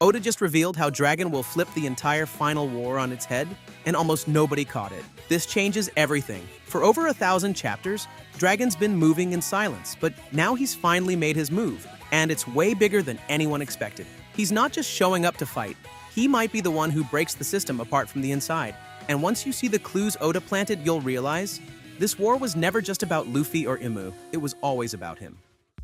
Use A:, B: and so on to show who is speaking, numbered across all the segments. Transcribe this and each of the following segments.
A: Oda just revealed how Dragon will flip the entire final war on its head, and almost nobody caught it. This changes everything. For over 1,000 chapters, Dragon's been moving in silence, but now he's finally made his move, and it's way bigger than anyone expected. He's not just showing up to fight, he might be the one who breaks the system apart from the inside. And once you see the clues Oda planted, you'll realize this war was never just about Luffy or Imu, it was always about him.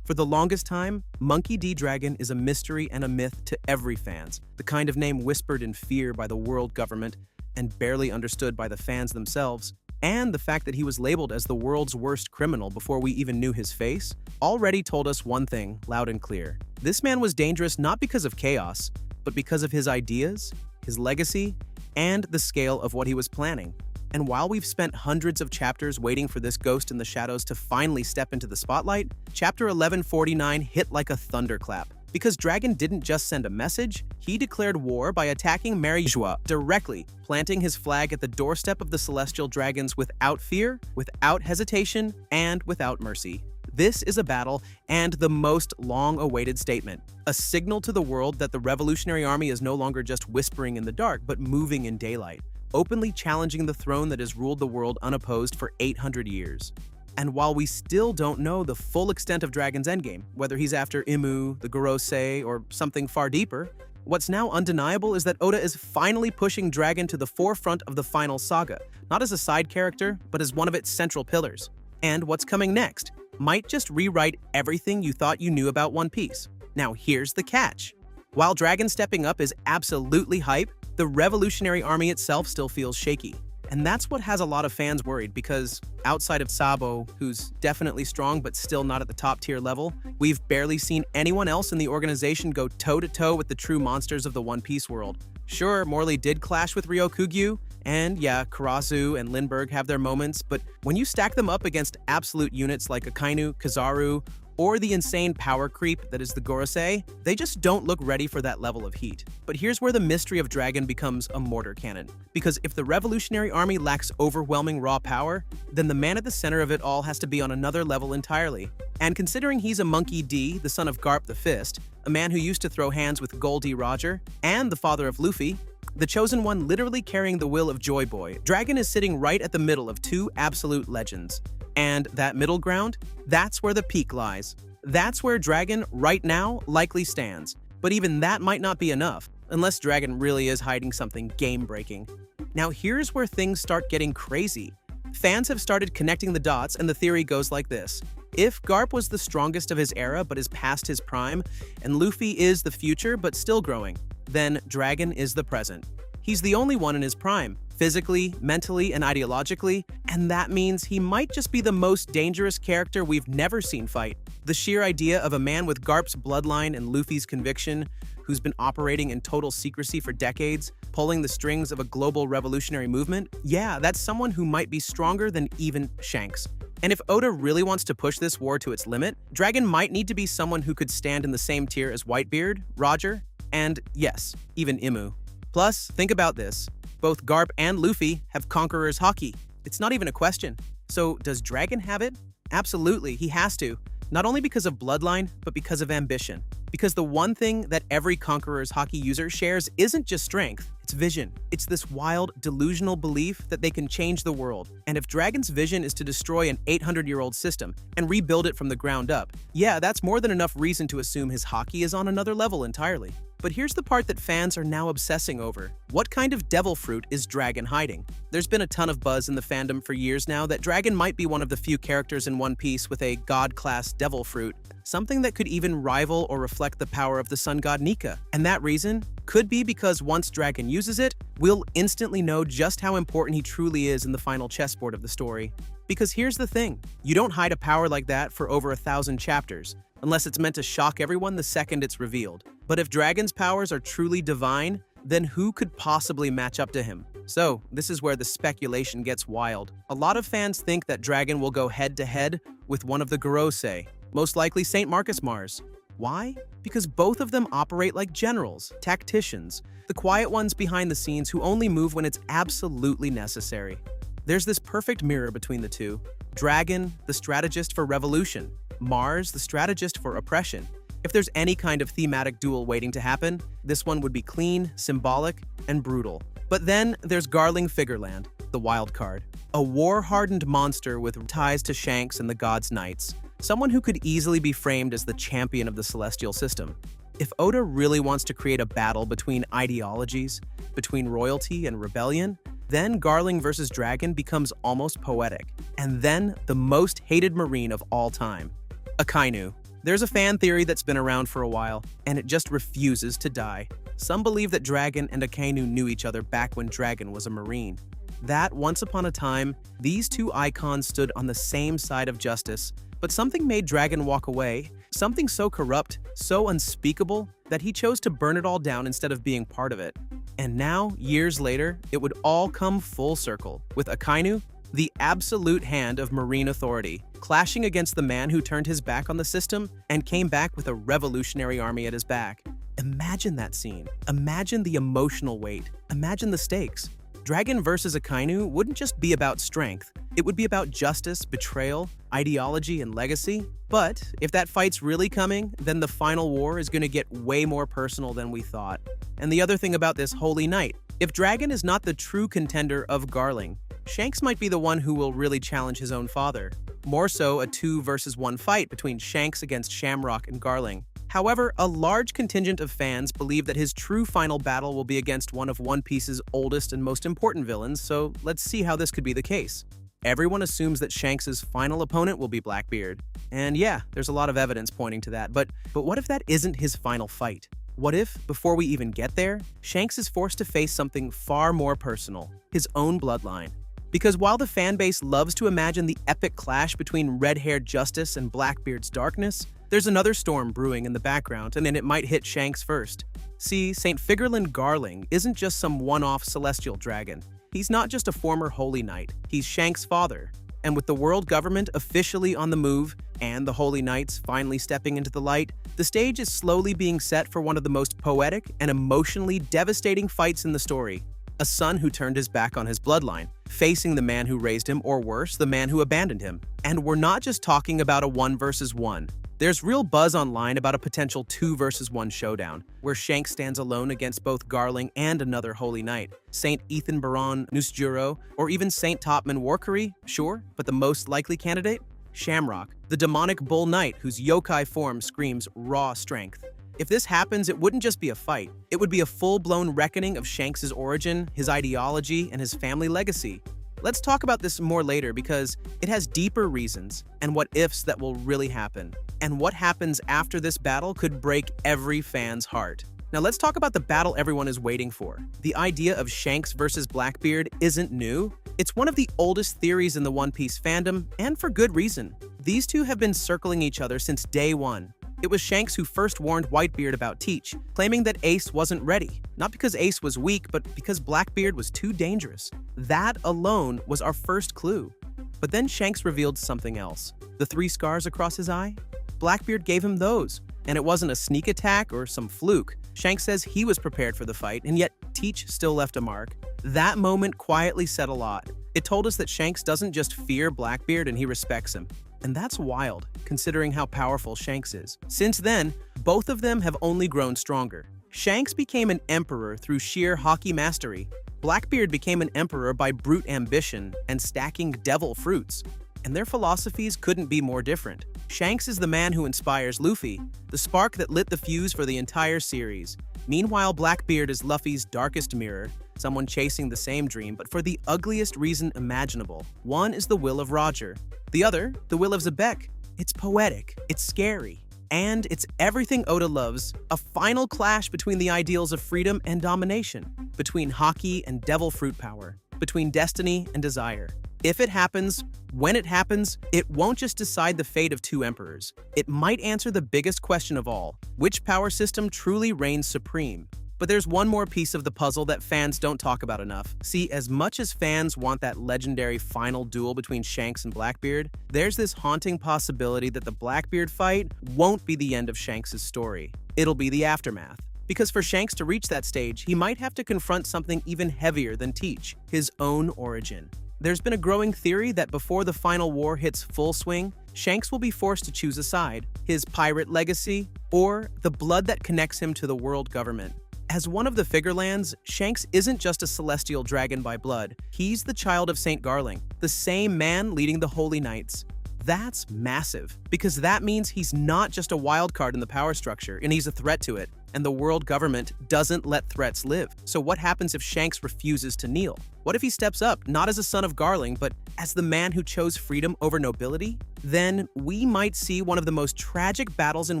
A: For the longest time, Monkey D. Dragon is a mystery and a myth to every fans, the kind of name whispered in fear by the world government and barely understood by the fans themselves, and the fact that he was labeled as the world's worst criminal before we even knew his face, already told us one thing loud and clear. This man was dangerous not because of chaos, but because of his ideas, his legacy, and the scale of what he was planning. And while we've spent hundreds of chapters waiting for this ghost in the shadows to finally step into the spotlight, chapter 1149 hit like a thunderclap. Because Dragon didn't just send a message, he declared war by attacking Marijua directly, planting his flag at the doorstep of the Celestial Dragons without fear, without hesitation, and without mercy. This is a battle and the most long-awaited statement, a signal to the world that the Revolutionary Army is no longer just whispering in the dark, but moving in daylight, openly challenging the throne that has ruled the world unopposed for 800 years. And while we still don't know the full extent of Dragon's endgame, whether he's after Imu, the Gorosei, or something far deeper, what's now undeniable is that Oda is finally pushing Dragon to the forefront of the final saga, not as a side character, but as one of its central pillars. And what's coming next might just rewrite everything you thought you knew about One Piece. Now here's the catch. While Dragon stepping up is absolutely hype, the Revolutionary Army itself still feels shaky. And that's what has a lot of fans worried because, outside of Sabo, who's definitely strong but still not at the top tier level, we've barely seen anyone else in the organization go toe-to-toe with the true monsters of the One Piece world. Sure, Morley did clash with Ryokugyu, and yeah, Karasu and Lindbergh have their moments, but when you stack them up against absolute units like Akainu, Kizaru, or the insane power creep that is the Gorosei, they just don't look ready for that level of heat. But here's where the mystery of Dragon becomes a mortar cannon. Because if the Revolutionary Army lacks overwhelming raw power, then the man at the center of it all has to be on another level entirely. And considering he's a Monkey D, the son of Garp the Fist, a man who used to throw hands with Goldie Roger, and the father of Luffy, the Chosen One literally carrying the will of Joy Boy, Dragon is sitting right at the middle of two absolute legends. And that middle ground, that's where the peak lies. That's where Dragon, right now, likely stands. But even that might not be enough, unless Dragon really is hiding something game-breaking. Now here's where things start getting crazy. Fans have started connecting the dots, and the theory goes like this. If Garp was the strongest of his era but is past his prime, and Luffy is the future but still growing, then Dragon is the present. He's the only one in his prime, physically, mentally, and ideologically, and that means he might just be the most dangerous character we've never seen fight. The sheer idea of a man with Garp's bloodline and Luffy's conviction, who's been operating in total secrecy for decades, pulling the strings of a global revolutionary movement, yeah, that's someone who might be stronger than even Shanks. And if Oda really wants to push this war to its limit, Dragon might need to be someone who could stand in the same tier as Whitebeard, Roger, and yes, even Imu. Plus, think about this. Both Garp and Luffy have Conqueror's Haki. It's not even a question. So, does Dragon have it? Absolutely, he has to. Not only because of bloodline, but because of ambition. Because the one thing that every Conqueror's Haki user shares isn't just strength, it's vision. It's this wild, delusional belief that they can change the world. And if Dragon's vision is to destroy an 800-year-old system and rebuild it from the ground up, yeah, that's more than enough reason to assume his Haki is on another level entirely. But here's the part that fans are now obsessing over. What kind of devil fruit is Dragon hiding? There's been a ton of buzz in the fandom for years now that Dragon might be one of the few characters in One Piece with a god-class devil fruit, something that could even rival or reflect the power of the sun god Nika. And that reason could be because once Dragon uses it, we'll instantly know just how important he truly is in the final chessboard of the story. Because here's the thing, you don't hide a power like that for over 1,000 chapters, unless it's meant to shock everyone the second it's revealed. But if Dragon's powers are truly divine, then who could possibly match up to him? So, this is where the speculation gets wild. A lot of fans think that Dragon will go head-to-head with one of the Gorosei, most likely St. Marcus Mars. Why? Because both of them operate like generals, tacticians, the quiet ones behind the scenes who only move when it's absolutely necessary. There's this perfect mirror between the two. Dragon, the strategist for revolution. Mars, the strategist for oppression. If there's any kind of thematic duel waiting to happen, this one would be clean, symbolic, and brutal. But then there's Garling Figureland, the wild card. A war-hardened monster with ties to Shanks and the God's Knights. Someone who could easily be framed as the champion of the celestial system. If Oda really wants to create a battle between ideologies, between royalty and rebellion, then Garling vs. Dragon becomes almost poetic. And then the most hated marine of all time, Akainu. There's a fan theory that's been around for a while, and it just refuses to die. Some believe that Dragon and Akainu knew each other back when Dragon was a marine. That, once upon a time, these two icons stood on the same side of justice, but something made Dragon walk away, something so corrupt, so unspeakable, that he chose to burn it all down instead of being part of it. And now, years later, it would all come full circle, with Akainu, the absolute hand of marine authority, clashing against the man who turned his back on the system and came back with a revolutionary army at his back. Imagine that scene. Imagine the emotional weight. Imagine the stakes. Dragon versus Akainu wouldn't just be about strength. It would be about justice, betrayal, ideology, and legacy. But if that fight's really coming, then the final war is going to get way more personal than we thought. And the other thing about this Holy Knight, if Dragon is not the true contender of Garling, Shanks might be the one who will really challenge his own father. More so, a 2 versus 1 fight between Shanks against Shamrock and Garling. However, a large contingent of fans believe that his true final battle will be against one of One Piece's oldest and most important villains, so let's see how this could be the case. Everyone assumes that Shanks' final opponent will be Blackbeard. And yeah, there's a lot of evidence pointing to that, but what if that isn't his final fight? What if, before we even get there, Shanks is forced to face something far more personal, his own bloodline? Because while the fanbase loves to imagine the epic clash between red-haired Justice and Blackbeard's darkness, there's another storm brewing in the background, and then it might hit Shanks first. See, St. Figureland Garling isn't just some one-off celestial dragon. He's not just a former Holy Knight, he's Shanks' father. And with the world government officially on the move, and the Holy Knights finally stepping into the light, the stage is slowly being set for one of the most poetic and emotionally devastating fights in the story. A son who turned his back on his bloodline, facing the man who raised him, or worse, the man who abandoned him. And we're not just talking about a 1 versus 1. There's real buzz online about a potential 2 versus 1 showdown, where Shanks stands alone against both Garling and another Holy Knight. Saint Ethan Baron Nusjuro, or even Saint Topman Warkari, sure, but the most likely candidate? Shamrock, the demonic bull knight whose yokai form screams raw strength. If this happens, it wouldn't just be a fight. It would be a full-blown reckoning of Shanks' origin, his ideology, and his family legacy. Let's talk about this more later because it has deeper reasons and what-ifs that will really happen. And what happens after this battle could break every fan's heart. Now let's talk about the battle everyone is waiting for. The idea of Shanks versus Blackbeard isn't new. It's one of the oldest theories in the One Piece fandom, and for good reason. These two have been circling each other since day one. It was Shanks who first warned Whitebeard about Teach, claiming that Ace wasn't ready. Not because Ace was weak, but because Blackbeard was too dangerous. That alone was our first clue. But then Shanks revealed something else. The 3 scars across his eye? Blackbeard gave him those. And it wasn't a sneak attack or some fluke. Shanks says he was prepared for the fight, and yet Teach still left a mark. That moment quietly said a lot. It told us that Shanks doesn't just fear Blackbeard and he respects him. And that's wild, considering how powerful Shanks is. Since then, both of them have only grown stronger. Shanks became an emperor through sheer hockey mastery. Blackbeard became an emperor by brute ambition and stacking devil fruits. And their philosophies couldn't be more different. Shanks is the man who inspires Luffy, the spark that lit the fuse for the entire series. Meanwhile, Blackbeard is Luffy's darkest mirror, someone chasing the same dream, but for the ugliest reason imaginable. One is the will of Roger. The other, the will of Zebek. It's poetic, it's scary, and it's everything Oda loves, a final clash between the ideals of freedom and domination, between hockey and devil fruit power, between destiny and desire. If it happens, when it happens, it won't just decide the fate of 2 emperors. It might answer the biggest question of all, which power system truly reigns supreme? But there's one more piece of the puzzle that fans don't talk about enough. See, as much as fans want that legendary final duel between Shanks and Blackbeard, there's this haunting possibility that the Blackbeard fight won't be the end of Shanks' story. It'll be the aftermath. Because for Shanks to reach that stage, he might have to confront something even heavier than Teach, his own origin. There's been a growing theory that before the final war hits full swing, Shanks will be forced to choose a side, his pirate legacy or the blood that connects him to the world government. As one of the Figurelands, Shanks isn't just a celestial dragon by blood. He's the child of Saint Garling, the same man leading the Holy Knights. That's massive, because that means he's not just a wild card in the power structure, and he's a threat to it. And the world government doesn't let threats live. So what happens if Shanks refuses to kneel? What if he steps up, not as a son of Garling, but as the man who chose freedom over nobility? Then we might see one of the most tragic battles in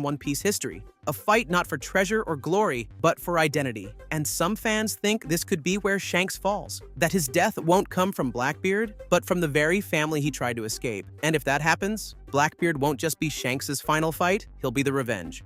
A: One Piece history. A fight not for treasure or glory, but for identity. And some fans think this could be where Shanks falls. That his death won't come from Blackbeard, but from the very family he tried to escape. And if that happens, Blackbeard won't just be Shanks' final fight, he'll be the revenge.